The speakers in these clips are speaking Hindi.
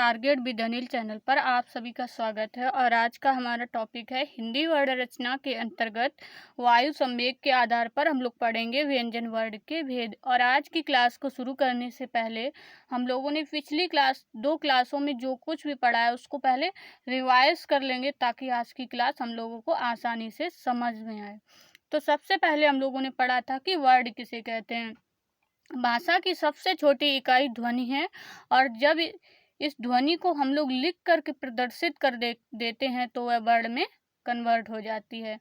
टारगेट विद अनिल चैनल पर आप सभी का स्वागत है। और आज का हमारा टॉपिक है हिंदी वर्ण रचना के अंतर्गत वायु संवेग के आधार पर हम लोग पढ़ेंगे व्यंजन वर्ण के भेद। और आज की क्लास को शुरू करने से पहले हम लोगों ने पिछली दो क्लासों में जो कुछ भी पढ़ा है उसको पहले रिवाइज कर लेंगे ताकि आज की क्लास हम लोगों को आसानी से समझ में आए। तो सबसे पहले हम लोगों ने पढ़ा था कि वर्ड किसे कहते हैं। भाषा की सबसे छोटी इकाई ध्वनि है और जब इस ध्वनि को हम लोग लिख करके प्रदर्शित कर देते हैं तो वह वर्ण में कन्वर्ट हो जाती है।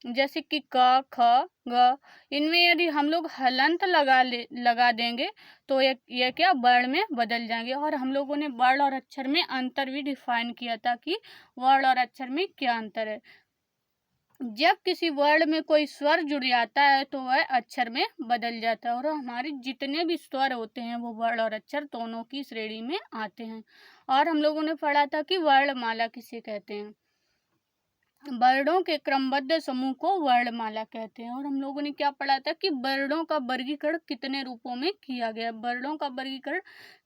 जैसे कि क, ख, ग, इनमें यदि हम लोग हलंत लगा देंगे तो ये क्या वर्ण में बदल जाएंगे। और हम लोगों ने वर्ण और अक्षर में अंतर भी डिफाइन किया था कि वर्ण और अक्षर में क्या अंतर है। जब किसी वर्ण में कोई स्वर जुड़ जाता है तो वह अक्षर में बदल जाता है और हमारे जितने भी स्वर होते हैं वो वर्ण और अक्षर दोनों की श्रेणी में आते हैं। और हम लोगों ने पढ़ा था कि वर्णमाला किसे कहते हैं। वर्णों के क्रमबद्ध समूह को वर्णमाला कहते हैं। और हम लोगों ने क्या पढ़ा था कि वर्णों का वर्गीकरण कितने रूपों में किया गया है। वर्णों का वर्गीकरण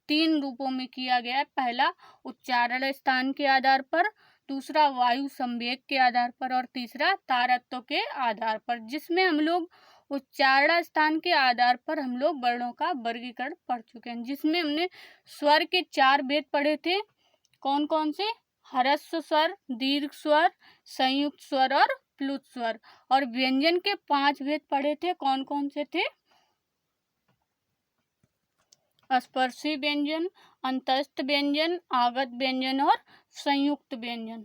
3 रूपों में किया गया है। पहला उच्चारण स्थान के आधार पर, दूसरा वायु संवेग के आधार पर और तीसरा तारत्व के आधार पर, जिसमें हम लोग उच्चारण स्थान के आधार पर हम लोग वर्णों का वर्गीकरण पढ़ चुके हैं। जिसमें हमने स्वर के 4 भेद पढ़े थे। कौन कौन से? ह्रस्व स्वर, दीर्घ स्वर, संयुक्त स्वर और प्लुत स्वर। और व्यंजन के 5 भेद पढ़े थे। कौन कौन से थे? स्पर्शी व्यंजन, अंतस्थ व्यंजन, आगत व्यंजन और संयुक्त व्यंजन।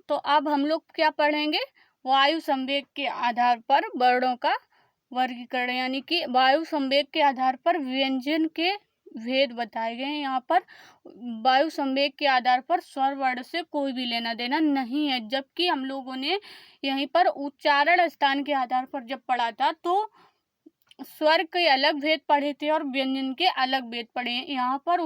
तो अब हम लोग क्या पढ़ेंगे? वायु संवेग के आधार पर वर्णों का वर्गीकरण, यानी कि वायु संवेग के आधार पर व्यंजन के भेद बताए गए हैं। यहाँ पर वायु संवेग के आधार पर स्वर वर्ण से कोई भी लेना देना नहीं है। जबकि हम लोगों ने यहीं पर उच्चारण स्थान के आधार पर जब पढ़ा था तो स्वर के अलग भेद पढ़े थे और व्यंजन के अलग भेद पढ़े हैं। यहाँ पर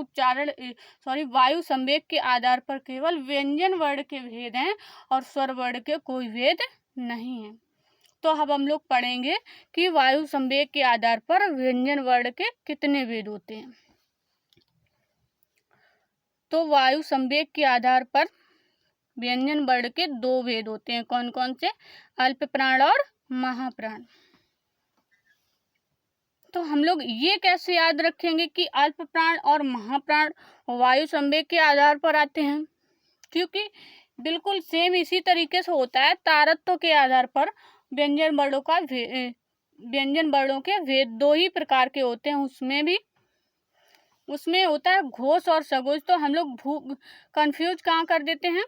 वायु संवेग के आधार पर केवल व्यंजन वर्ण के भेद हैं और स्वर वर्ण के कोई भेद नहीं है। तो अब हम लोग पढ़ेंगे कि वायु संवेग के आधार पर व्यंजन वर्ण के कितने भेद होते हैं। तो वायु संवेग के आधार पर व्यंजन वर्ण के 2 भेद होते हैं। कौन कौन से? अल्प प्राण और महाप्राण। तो हम लोग ये कैसे याद रखेंगे कि अल्प प्राण और महाप्राण वायु संवेग के आधार पर आते हैं? क्योंकि बिल्कुल सेम इसी तरीके से होता है। तारत्व के आधार पर व्यंजन वर्णों के भेद 2 ही प्रकार के होते हैं। उसमें होता है घोष और सघोष। तो हम लोग कंफ्यूज कहाँ कर देते हैं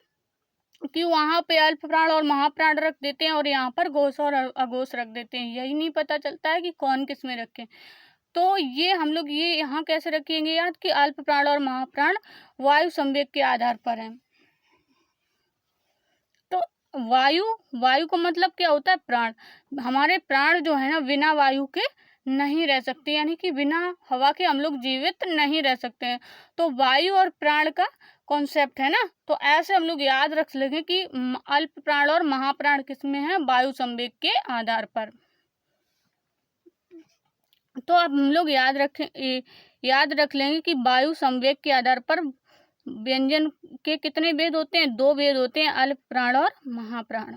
कि वहाँ पे अल्प प्राण और महाप्राण रख देते हैं और यहाँ पर घोष और अघोष रख देते हैं। यही नहीं पता चलता है कि कौन किस में रखें। तो ये हम लोग ये यहाँ कैसे रखेंगे याद कि अल्प प्राण और महाप्राण वायु संवेग के आधार पर है। तो वायु का मतलब क्या होता है? प्राण। हमारे प्राण जो है ना बिना वायु के नहीं रह सकते, यानी कि बिना हवा के हम लोग जीवित नहीं रह सकते हैं। तो वायु और प्राण का कॉन्सेप्ट है ना, तो ऐसे हम लोग याद रख लेंगे कि अल्प प्राण और महाप्राण किसमें है? वायु संवेग के आधार पर। तो अब हम लोग याद रख लेंगे कि वायु संवेग के आधार पर व्यंजन के कितने भेद होते हैं? 2 भेद होते हैं, अल्प प्राण और महाप्राण।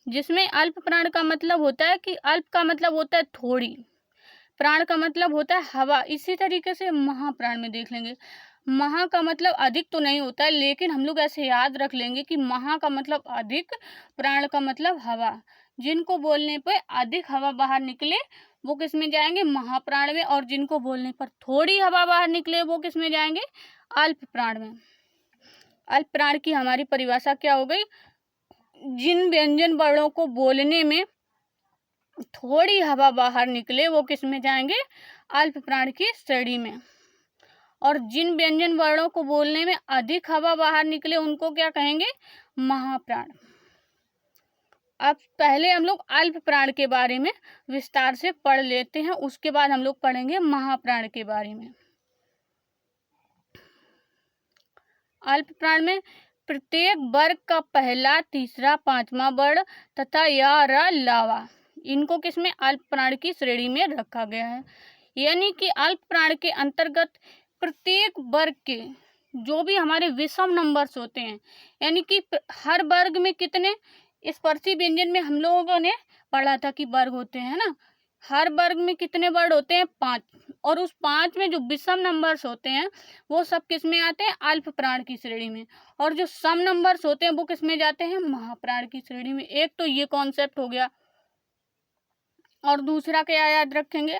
जिसमें अल्प प्राण का मतलब होता है कि अल्प का मतलब होता है थोड़ी, प्राण का मतलब होता है हवा। इसी तरीके से महाप्राण में देख लेंगे। महा का मतलब अधिक तो नहीं होता है, लेकिन हम लोग ऐसे याद रख लेंगे कि महा का मतलब अधिक, प्राण का मतलब हवा। जिनको बोलने पर अधिक हवा बाहर निकले वो किस में जाएंगे? महाप्राण में। और जिनको बोलने पर थोड़ी हवा बाहर निकले वो किस में जाएंगे? अल्प प्राण में। अल्प प्राण की हमारी परिभाषा क्या हो गई? जिन व्यंजन वर्णों को बोलने में थोड़ी हवा बाहर निकले वो किस में जाएंगे? अल्प प्राण की श्रेणी में। और जिन व्यंजन वर्णों को बोलने में अधिक हवा बाहर निकले उनको क्या कहेंगे? महाप्राण। अब पहले हम लोग अल्प प्राण के बारे में विस्तार से पढ़ लेते हैं, उसके बाद हम लोग पढ़ेंगे महाप्राण के बारे में। अल्प प्राण में प्रत्येक वर्ग का पहला, तीसरा, 5वां वर्ण तथा या, र, लावा, इनको किसमें? अल्प प्राण की श्रेणी में रखा गया है। यानी कि अल्प प्राण के अंतर्गत प्रत्येक वर्ग के जो भी हमारे विषम नंबर्स होते हैं, यानी कि हर वर्ग में कितने, स्पर्शी व्यंजन में हम लोगों ने पढ़ा था कि वर्ग होते हैं ना, हर वर्ग में कितने वर्ड होते हैं, 5। और उस 5 में जो विषम नंबर्स होते हैं वो सब किस में आते हैं, अल्प प्राण की श्रेणी में। और जो सम नंबर्स होते हैं वो किस में जाते हैं, महाप्राण की श्रेणी में। एक तो ये कॉन्सेप्ट हो गया। और दूसरा क्या याद रखेंगे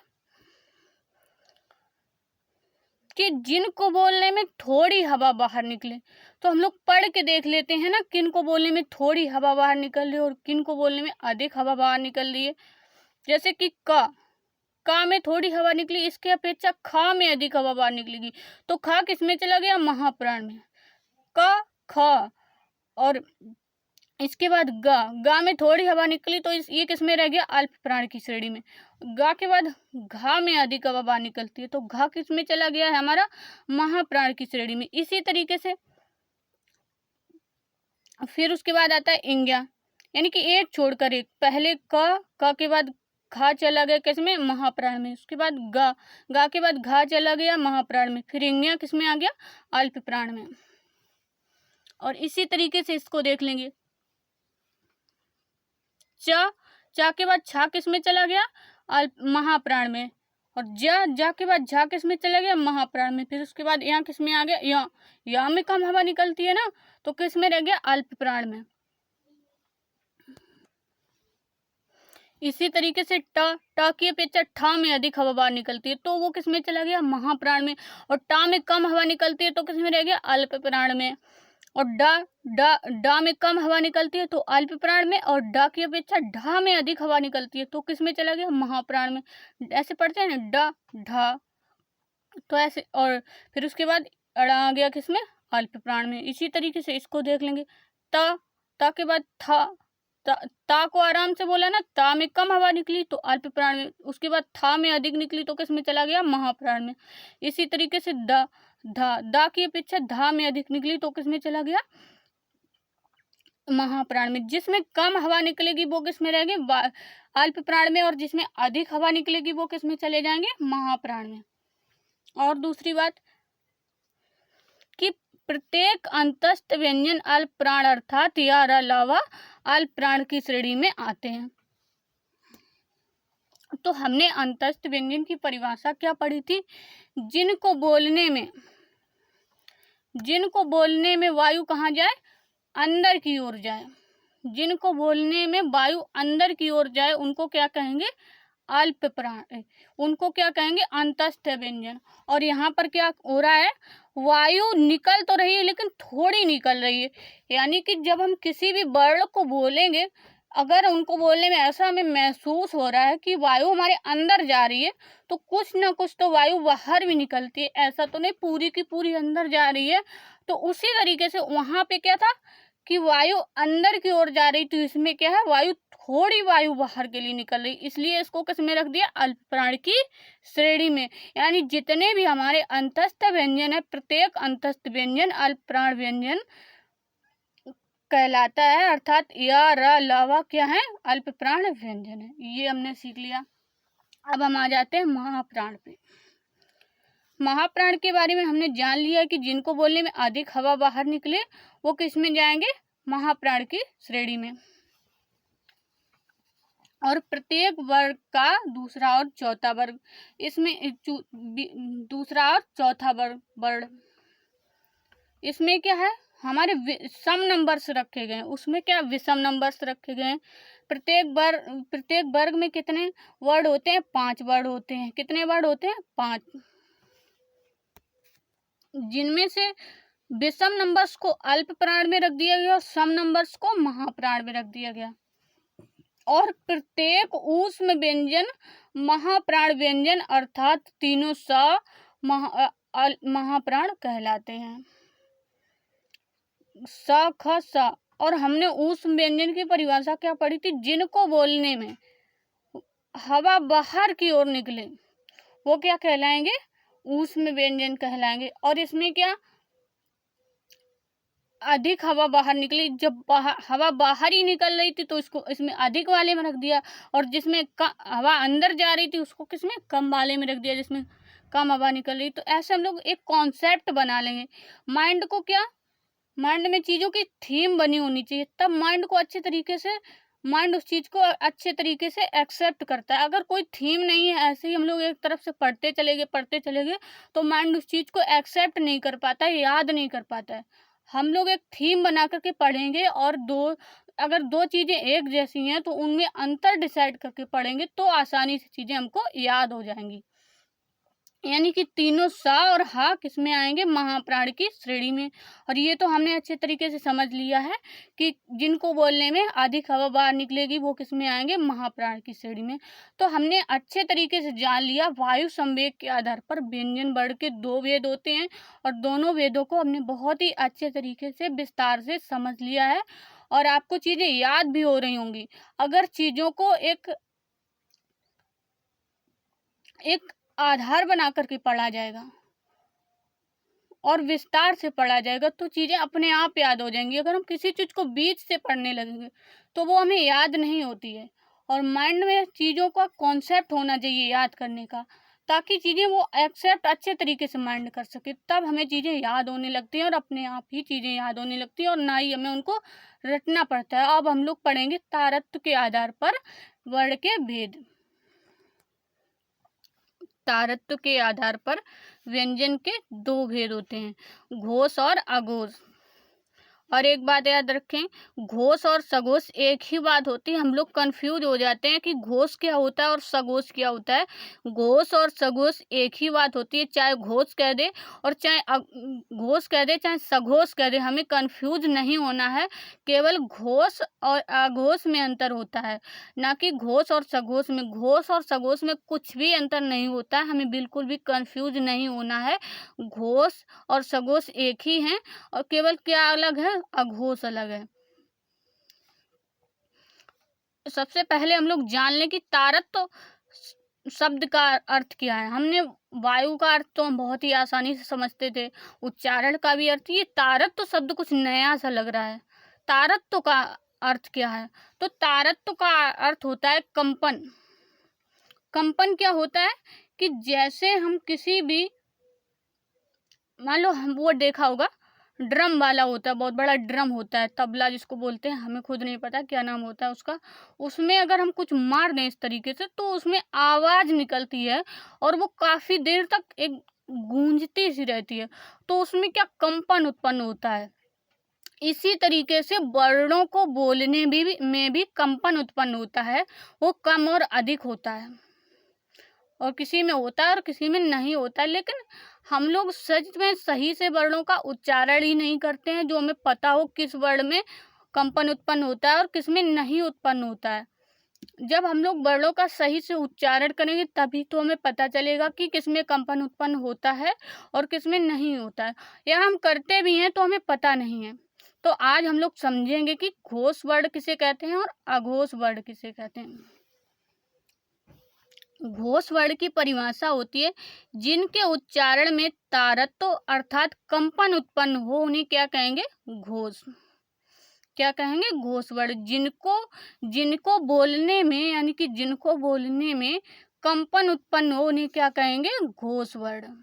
कि जिनको बोलने में थोड़ी हवा बाहर निकले, तो हम लोग पढ़ के देख लेते हैं ना, किन को बोलने में थोड़ी हवा बाहर निकल रही है और किन को बोलने में अधिक हवा बाहर निकल रही है। जैसे कि का में थोड़ी हवा निकली, इसके अपेक्षा खा में अधिक हवा बाहर निकलेगी, तो खा किस में चला गया, महाप्राण में। खा और इसके बाद गा में थोड़ी हवा निकली, तो ये किस में रह गया, अल्प प्राण की श्रेणी में। गा के बाद घा में अधिक हवा बाहर निकलती है, तो घा किस में चला गया है, हमारा महाप्राण की श्रेणी में। इसी तरीके से फिर उसके बाद आता है इंग्या, यानी कि एक छोड़कर एक। पहले क के बाद घा चला गया किसमें, महाप्राण में। उसके बाद गा के बाद घा चला गया महाप्राण में। फिर इंग्या किस में आ गया, अल्प प्राण में। और इसी तरीके से इसको देख लेंगे। चा के बाद छा किस में चला गया, अल्प महाप्राण में। और जा के बाद झा किस में चला गया, महाप्राण में। फिर उसके बाद यहाँ किस में आ गया, या में कम हवा निकलती है ना, तो किस में रह गया, अल्प प्राण में। इसी तरीके से टा की अपेक्षा ठा में अधिक हवा बाहर निकलती है, तो वो किस में चला गया, महाप्राण में। और टा में कम हवा निकलती है, तो किस में रह गया, अल्प प्राण में। और डा में कम हवा निकलती है, तो अल्प प्राण में। और डा की अपेक्षा ढा में अधिक हवा निकलती है, तो किस में चला गया, महाप्राण में। ऐसे पढ़ते हैं ना, डा ढा, तो ऐसे। और फिर उसके बाद अड़ा आ गया किसमें, अल्प प्राण में। इसी तरीके से इसको देख लेंगे। ता के बाद ता को आराम से बोला ना, ता में कम हवा निकली तो अल्प प्राण में। उसके बाद था में अधिक निकली तो किस में चला गया, महाप्राण में। इसी तरीके से दा की अपेक्षा धा में अधिक निकली तो किस में चला गया, महाप्राण में। जिसमें कम हवा निकलेगी वो किस में रहेंगे, अल्प प्राण में। और जिसमें अधिक हवा निकलेगी वो किस में चले जाएंगे, महाप्राण में। और दूसरी बात कि प्रत्येक अंतस्थ व्यंजन अल्प प्राण अर्थात या अलावा अल्प प्राण की श्रेणी में आते हैं। तो हमने अंतस्थ व्यंजन की परिभाषा क्या पढ़ी थी, जिनको बोलने में वायु कहाँ जाए, अंदर की ओर जाए। जिनको बोलने में वायु अंदर की ओर जाए उनको क्या कहेंगे, अल्प प्राण। उनको क्या कहेंगे, अंतस्थ व्यंजन। और यहाँ पर क्या हो रहा है, वायु निकल तो रही है लेकिन थोड़ी निकल रही है। यानी कि जब हम किसी भी वर्ड को बोलेंगे, अगर उनको बोलने में ऐसा हमें महसूस हो रहा है कि वायु हमारे अंदर जा रही है, तो कुछ ना कुछ तो वायु बाहर भी निकलती है। ऐसा तो नहीं पूरी की पूरी अंदर जा रही है। तो उसी तरीके से वहाँ पे क्या था कि वायु अंदर की ओर जा रही, तो इसमें क्या है, वायु थोड़ी वायु बाहर के लिए निकल रही, इसलिए इसको किस में रख दिया, अल्प प्राण की श्रेणी में। यानी जितने भी हमारे अंतस्थ व्यंजन है, प्रत्येक अंतस्थ व्यंजन अल्प प्राण व्यंजन कहलाता है। अर्थात या र लावा क्या है, अल्प प्राण व्यंजन है। ये हमने सीख लिया। अब हम आ जाते हैं महाप्राण पे। महाप्राण के बारे में हमने जान लिया कि जिनको बोलने में अधिक हवा बाहर निकले वो किस में जाएंगे, महाप्राण की श्रेणी में। और प्रत्येक वर्ग का दूसरा और चौथा वर्ग, इसमें दूसरा और चौथा वर्ग इसमें क्या है, हमारे सम नंबर्स रखे गए हैं, उसमें क्या विषम नंबर्स रखे गए हैं। प्रत्येक वर्ग में कितने वर्ड होते हैं, 5 वर्ड होते हैं। कितने वर्ड होते हैं, 5। जिनमें से विषम नंबर्स को अल्प प्राण में रख दिया गया और सम नंबर्स को महाप्राण में रख दिया गया। और प्रत्येक ऊष्म व्यंजन महाप्राण व्यंजन अर्थात तीनों सा महाप्राण कहलाते हैं। सा ख सा। और हमने ऊष्म व्यंजन की परिभाषा क्या पढ़ी थी, जिनको बोलने में हवा बाहर की ओर निकले वो क्या कहलाएंगे, ऊष्म व्यंजन कहलाएंगे। और इसमें क्या, अधिक हवा बाहर निकली, जब हवा बाहर ही निकल रही थी तो इसमें अधिक वाले में रख दिया। और जिसमें हवा अंदर जा रही थी उसको किसमें, कम वाले में रख दिया। जिसमें कम हवा निकल रही। तो ऐसे हम लोग एक कॉन्सेप्ट बना लेंगे। माइंड को क्या, माइंड में चीज़ों की थीम बनी होनी चाहिए, तब माइंड को अच्छे तरीके से, माइंड उस चीज़ को अच्छे तरीके से एक्सेप्ट करता है। अगर कोई थीम नहीं है, ऐसे ही हम लोग एक तरफ से पढ़ते चले गए तो माइंड उस चीज़ को एक्सेप्ट नहीं कर पाता है, याद नहीं कर पाता है। हम लोग एक थीम बना करके पढ़ेंगे, और अगर दो चीज़ें एक जैसी हैं तो उनमें अंतर डिसाइड करके पढ़ेंगे तो आसानी से चीज़ें हमको याद हो जाएंगी। यानी कि तीनों सा और हा किस में आएंगे, महाप्राण की श्रेणी में। और ये तो हमने अच्छे तरीके से समझ लिया है कि जिनको बोलने में अधिक हवा बाहर निकलेगी वो किस में आएंगे, महाप्राण की श्रेणी में। तो हमने अच्छे तरीके से जान लिया वायु संवेग के आधार पर व्यंजन वर्ण के 2 भेद होते हैं, और दोनों भेदों को हमने बहुत ही अच्छे तरीके से विस्तार से समझ लिया है, और आपको चीज़ें याद भी हो रही होंगी। अगर चीज़ों को एक आधार बना करके पढ़ा जाएगा और विस्तार से पढ़ा जाएगा तो चीज़ें अपने आप याद हो जाएंगी। अगर हम किसी चीज़ को बीच से पढ़ने लगेंगे तो वो हमें याद नहीं होती है। और माइंड में चीज़ों का कॉन्सेप्ट होना चाहिए याद करने का, ताकि चीज़ें वो एक्सेप्ट अच्छे तरीके से माइंड कर सके, तब हमें चीज़ें याद होने लगती हैं और अपने आप ही चीज़ें याद होने लगती हैं, और ना ही हमें उनको रटना पड़ता है। अब हम लोग पढ़ेंगे तारतम्य के आधार पर वर्ण के भेद। तारतम्य के आधार पर व्यंजन के 2 भेद होते हैं, घोष और अघोष। और एक बात याद रखें, घोष और सघोष एक ही बात होती है। हम लोग कंफ्यूज हो जाते हैं कि घोष क्या होता है और सघोष क्या होता है। घोष और सघोष एक ही बात होती है, चाहे घोष कह दे और चाहे घोष कह दे, चाहे सघोष कह दे, हमें कंफ्यूज नहीं होना है। केवल घोष और अघोष में अंतर होता है, ना कि घोष और सघोष में। घोष और सघोष में कुछ भी अंतर नहीं होता है, हमें बिल्कुल भी कंफ्यूज नहीं होना है। घोष और सघोष एक ही हैं, और केवल क्या अलग है, अघोष अलग है। सबसे पहले हम लोग जान लें कि तारतम्य शब्द का अर्थ क्या है। हमने वायु का अर्थ तो हम बहुत ही आसानी से समझते थे, उच्चारण का भी अर्थ। ये तारतम्य शब्द कुछ नया सा लग रहा है। तारतम्य का अर्थ क्या है, तो तारतम्य का अर्थ होता है कंपन। कंपन क्या होता है कि जैसे हम किसी भी, मान लो हम वो देखा होगा, ड्रम वाला होता है, बहुत बड़ा ड्रम होता है, तबला जिसको बोलते हैं, हमें खुद नहीं पता क्या नाम होता है उसका। उसमें अगर हम कुछ मार दें इस तरीके से तो उसमें आवाज़ निकलती है, और वो काफ़ी देर तक एक गूंजती सी रहती है। तो उसमें क्या कंपन उत्पन्न होता है। इसी तरीके से वर्णों को बोलने में भी कंपन उत्पन्न होता है। वो कम और अधिक होता है, और किसी में होता है और किसी में नहीं होता है। लेकिन हम लोग सच में सही से वर्णों का उच्चारण ही नहीं करते हैं, जो हमें पता हो किस वर्ण में कंपन उत्पन्न होता है और किस में नहीं उत्पन्न होता है। जब हम लोग वर्णों का सही से उच्चारण करेंगे तभी तो हमें पता चलेगा कि किस में कंपन उत्पन्न होता है और किस में नहीं होता है, या हम करते भी हैं तो हमें पता नहीं है। तो आज हम लोग समझेंगे कि घोष वर्ण किसे कहते हैं और अघोष वर्ण किसे कहते हैं। घोष वर्ण की परिभाषा होती है जिनके उच्चारण में तारतम्य अर्थात कंपन उत्पन्न हो, उन्हें क्या कहेंगे, घोष। क्या कहेंगे, घोष वर्ण। जिनको बोलने में, यानी कि जिनको बोलने में कंपन उत्पन्न हो, उन्हें क्या कहेंगे, घोष वर्ण।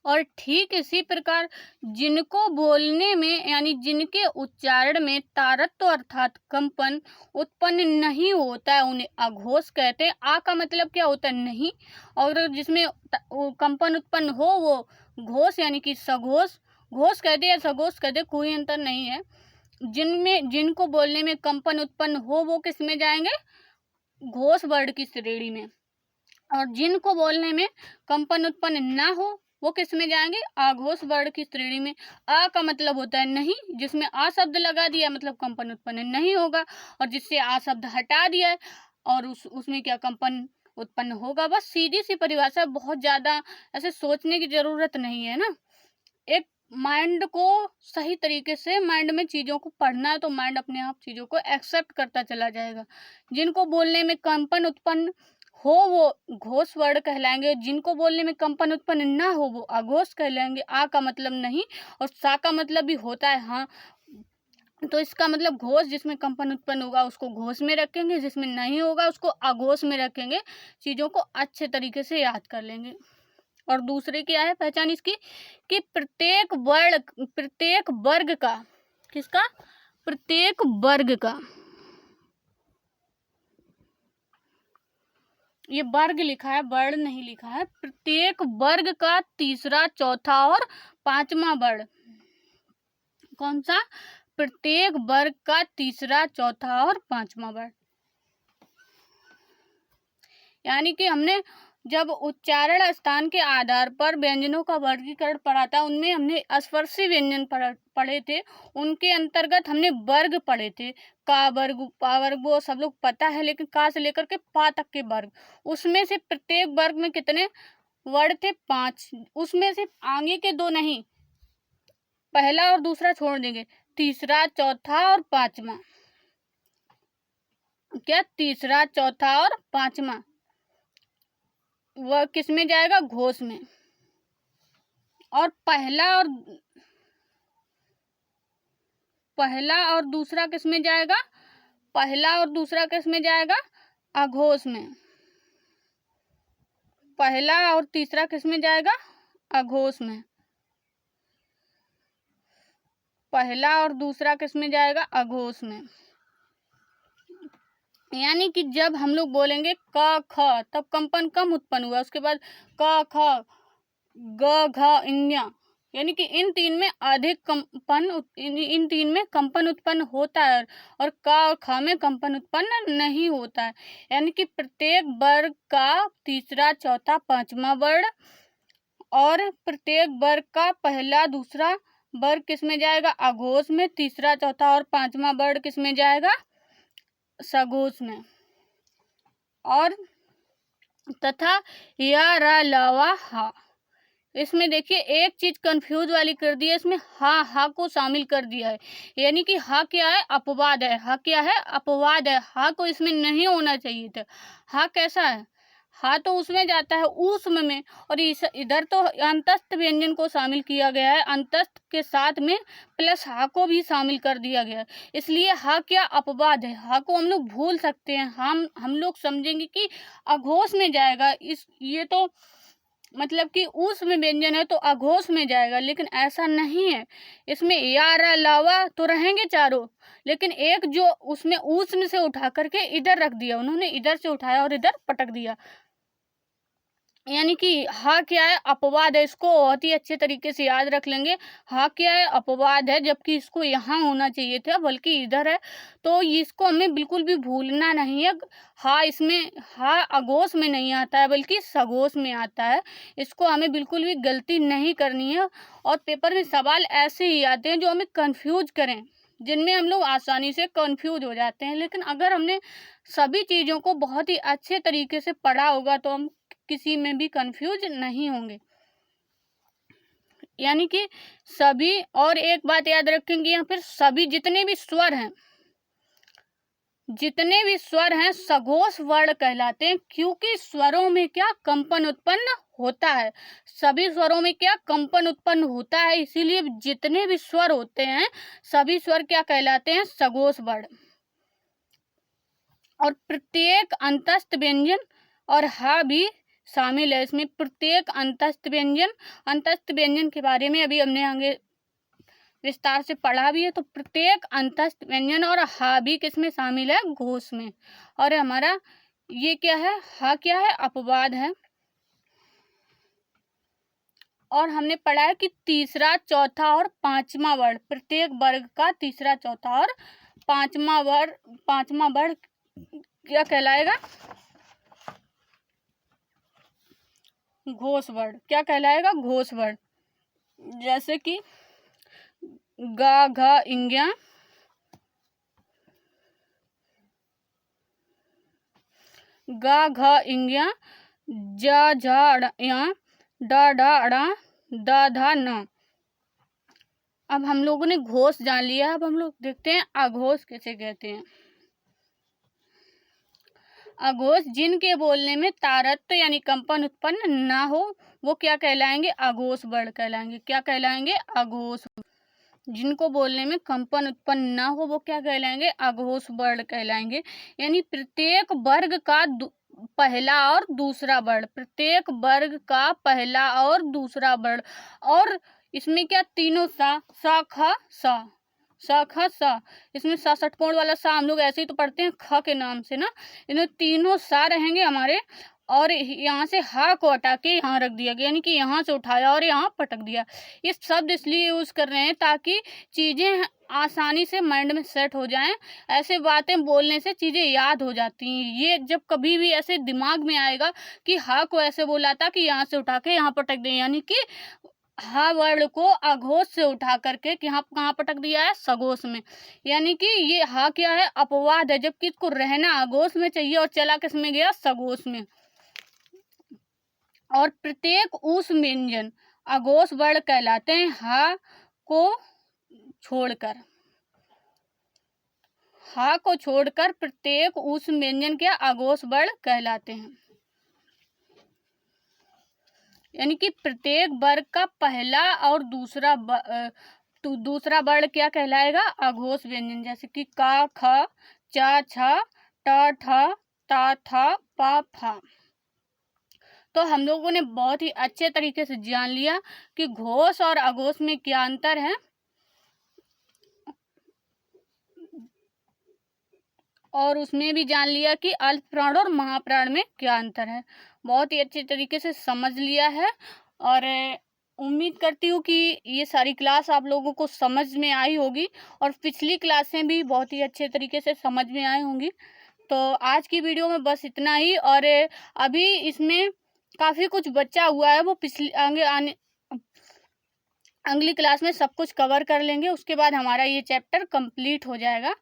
और ठीक इसी प्रकार जिनको बोलने में, यानी जिनके उच्चारण में तारतम्य अर्थात कंपन उत्पन्न नहीं होता है, उन्हें अघोष कहते हैं। आ का मतलब क्या होता है, नहीं, और जिसमें कंपन उत्पन्न हो वो घोष, यानी कि सघोष। घोष कहते या सघोष कहते, कोई अंतर नहीं है। जिनको बोलने में कंपन उत्पन्न हो वो किस में जाएंगे, घोष वर्ण की श्रेणी में। और जिनको बोलने में कंपन उत्पन्न ना हो वो किस में जाएंगे, अघोष वर्ण की श्रेणी में। आ का मतलब होता है नहीं, जिसमें आ शब्द लगा दिया मतलब कंपन उत्पन्न नहीं होगा, और जिससे आ शब्द हटा दिया है और उसमें क्या कंपन उत्पन्न होगा। बस सीधी सी परिभाषा, बहुत ज़्यादा ऐसे सोचने की ज़रूरत नहीं है ना। एक माइंड को सही तरीके से, माइंड में चीज़ों को पढ़ना है तो माइंड अपने आप चीज़ों को एक्सेप्ट करता चला जाएगा। जिनको बोलने में कंपन उत्पन्न हो वो घोष वर्ण कहलाएंगे, जिनको बोलने में कंपन उत्पन्न ना हो वो अघोष कहलाएंगे। आ का मतलब नहीं और सा का मतलब भी होता है हाँ, तो इसका मतलब घोष, जिसमें कंपन उत्पन्न होगा उसको घोष में रखेंगे, जिसमें नहीं होगा उसको अघोष में रखेंगे। चीज़ों को अच्छे तरीके से याद कर लेंगे। और दूसरे क्या है पहचान इसकी कि प्रत्येक वर्ग का, किसका, प्रत्येक वर्ग का, ये वर्ग लिखा है वर्ण नहीं लिखा है, प्रत्येक वर्ग का तीसरा चौथा और पांचवा वर्ण, कौन सा, प्रत्येक वर्ग का तीसरा चौथा और पांचवा वर्ण। यानी कि हमने जब उच्चारण स्थान के आधार पर व्यंजनों का वर्गीकरण पढ़ा था, उनमें हमने स्पर्शी व्यंजन पढ़े थे, उनके अंतर्गत हमने वर्ग पढ़े थे, का वर्ग, पा वर्ग, वो सब लोग पता है, लेकिन का से लेकर के पा तक के वर्ग, उसमें से प्रत्येक वर्ग में कितने वर्ण थे, 5, उसमें से आगे के 2 नहीं, पहला और दूसरा छोड़ देंगे, तीसरा चौथा और पांचवा, क्या, तीसरा चौथा और पांचवा वह किस में जाएगा, घोष में। और पहला और दूसरा किस में जाएगा, पहला और दूसरा किस में जाएगा, अघोष में। पहला और तीसरा किस में जाएगा, अघोष में। पहला और दूसरा किस में जाएगा, अघोष में। यानी कि जब हम लोग बोलेंगे क ख तब कंपन कम उत्पन्न हुआ, उसके बाद क ख ग घ ञ, यानी कि इन तीन में अधिक कंपन, इन तीन में कंपन उत्पन्न होता है और क और ख में कंपन उत्पन्न नहीं होता है। यानी कि प्रत्येक वर्ग का तीसरा चौथा पांचवा वर्ण और प्रत्येक वर्ग का पहला दूसरा वर्ग किस में जाएगा, अघोष में, तीसरा चौथा और पांचवा वर्ण किस में जाएगा, सघोष में। और तथा या रा लवा हा, इसमें देखिए एक चीज कंफ्यूज वाली कर दी है, इसमें हा को शामिल कर दिया है, यानी कि हा क्या है, अपवाद है, हा क्या है, अपवाद है, हा को इसमें नहीं होना चाहिए था। हा कैसा है, हा तो उसमें जाता है ऊष्म में, और इधर तो अंतस्थ व्यंजन को शामिल किया गया है, अंतस्थ के साथ में प्लस हा को भी शामिल कर दिया गया है, इसलिए हा क्या, अपवाद है, हा को हम लोग भूल सकते हैं, हम लोग समझेंगे कि अघोष में जाएगा, ये तो मतलब कि ऊष्म व्यंजन है तो अघोष में जाएगा, लेकिन ऐसा नहीं है। इसमें या रा लावा तो रहेंगे चारों, लेकिन एक जो उसमें ऊष्म से उठा करके इधर रख दिया, उन्होंने इधर से उठाया और इधर पटक दिया, यानी कि हा क्या है, अपवाद है, इसको बहुत ही अच्छे तरीके से याद रख लेंगे। हा क्या है, अपवाद है, जबकि इसको यहाँ होना चाहिए था, बल्कि इधर है, तो इसको हमें बिल्कुल भी भूलना नहीं है। हा इसमें, हा अघोष में नहीं आता है बल्कि सघोष में आता है, इसको हमें बिल्कुल भी गलती नहीं करनी है। और पेपर में सवाल ऐसे ही आते हैं जो हमें कंफ्यूज करें, जिनमें हम लोग आसानी से कंफ्यूज हो जाते हैं, लेकिन अगर हमने सभी चीज़ों को बहुत ही अच्छे तरीके से पढ़ा होगा तो हम किसी में भी कंफ्यूज नहीं होंगे। यानी कि सभी, और एक बात याद रखेंगे यहाँ पर, सभी जितने भी स्वर हैं सघोष वर्ण कहलाते हैं, क्योंकि स्वरों में क्या, कंपन उत्पन्न होता है, सभी स्वरों में क्या, कंपन उत्पन्न होता है, इसीलिए जितने भी स्वर होते हैं सभी स्वर क्या कहलाते हैं, सघोष वर्ण। और प्रत्येक अंतस्थ व्यंजन, और हा भी शामिल है इसमें, प्रत्येक अंतस्थ व्यंजन के बारे में अभी हमने आगे विस्तार से पढ़ा भी है, तो प्रत्येक अंतस्थ व्यंजन और हा भी किसमें शामिल है, घोष में। और हमारा ये क्या है, हा क्या है, अपवाद है। और हमने पढ़ा है कि तीसरा चौथा और पांचवा वर्ण, प्रत्येक वर्ग का तीसरा चौथा और पांचवा वर्ण क्या कहलाएगा, घोष वर्ण। क्या कहलाएगा, घोष वर्ण। जैसे कि गा घ इंग्या, गा घ इंग्या, जा झा या, डा डा अड़ा, दा धा न। अब हम लोगों ने घोष जान लिया, अब हम लोग देखते हैं अघोष कैसे कहते हैं। अघोष जिनके बोलने में तारत्व यानी कंपन उत्पन्न ना हो वो क्या कहलाएंगे, अघोष वर्ण कहलाएंगे। क्या कहलाएंगे, अघोष। जिनको बोलने में कंपन उत्पन्न ना हो वो क्या कहलाएंगे, अघोष वर्ण कहलाएंगे। यानी प्रत्येक वर्ग का पहला और दूसरा वर्ण, प्रत्येक वर्ग का पहला और दूसरा वर्ण। और इसमें क्या, तीनों सा, सा ख सा, सा ख सा, इसमें सा षटकोण वाला सा हम लोग ऐसे ही तो पढ़ते हैं ख के नाम से ना। इनमें तीनों सा रहेंगे हमारे, और यहाँ से हा को हटा के यहाँ रख दिया गया, यानी कि यहाँ से उठाया और यहाँ पटक दिया। ये शब्द इसलिए यूज कर रहे हैं ताकि चीजें आसानी से माइंड में सेट हो जाएं। ऐसे बातें बोलने से चीजें याद हो जाती हैं। ये जब कभी भी ऐसे दिमाग में आएगा कि हा को ऐसे बोला था कि यहाँ से उठा के यहाँ पटक दें, यानी कि हा वर्ण को अघोष से उठा करके यहाँ कहाँ पटक दिया है, सघोष में। यानी कि ये हा क्या है, अपवाद है, जबकि इसको रहना अघोष में चाहिए और चला किस में गया, सघोष में। और प्रत्येक उस व्यंजन अघोष वर्ण कहलाते हैं, हा को छोड़कर, हा को छोड़कर प्रत्येक उस व्यंजन के अघोष वर्ण कहलाते हैं। यानी कि प्रत्येक वर्ग का पहला और दूसरा वर्ण क्या कहलाएगा, अघोष व्यंजन। जैसे कि का, ख, चा, छ, ट, ठ, ता, था, पा, फा। तो हम लोगों ने बहुत ही अच्छे तरीके से जान लिया कि घोष और अघोष में क्या अंतर है, और उसमें भी जान लिया कि अल्पप्राण और महाप्राण में क्या अंतर है। बहुत ही अच्छे तरीके से समझ लिया है, और उम्मीद करती हूँ कि ये सारी क्लास आप लोगों को समझ में आई होगी, और पिछली क्लासें भी बहुत ही अच्छे तरीके से समझ में आई होंगी। तो आज की वीडियो में बस इतना ही, और अभी इसमें काफ़ी कुछ बचा हुआ है, वो पिछली अगली क्लास में सब कुछ कवर कर लेंगे। उसके बाद हमारा ये चैप्टर कंप्लीट हो जाएगा।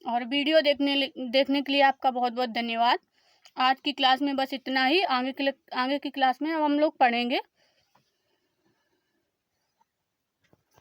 और वीडियो देखने के लिए आपका बहुत बहुत धन्यवाद। आज की क्लास में बस इतना ही। आगे की क्लास में अब हम लोग पढ़ेंगे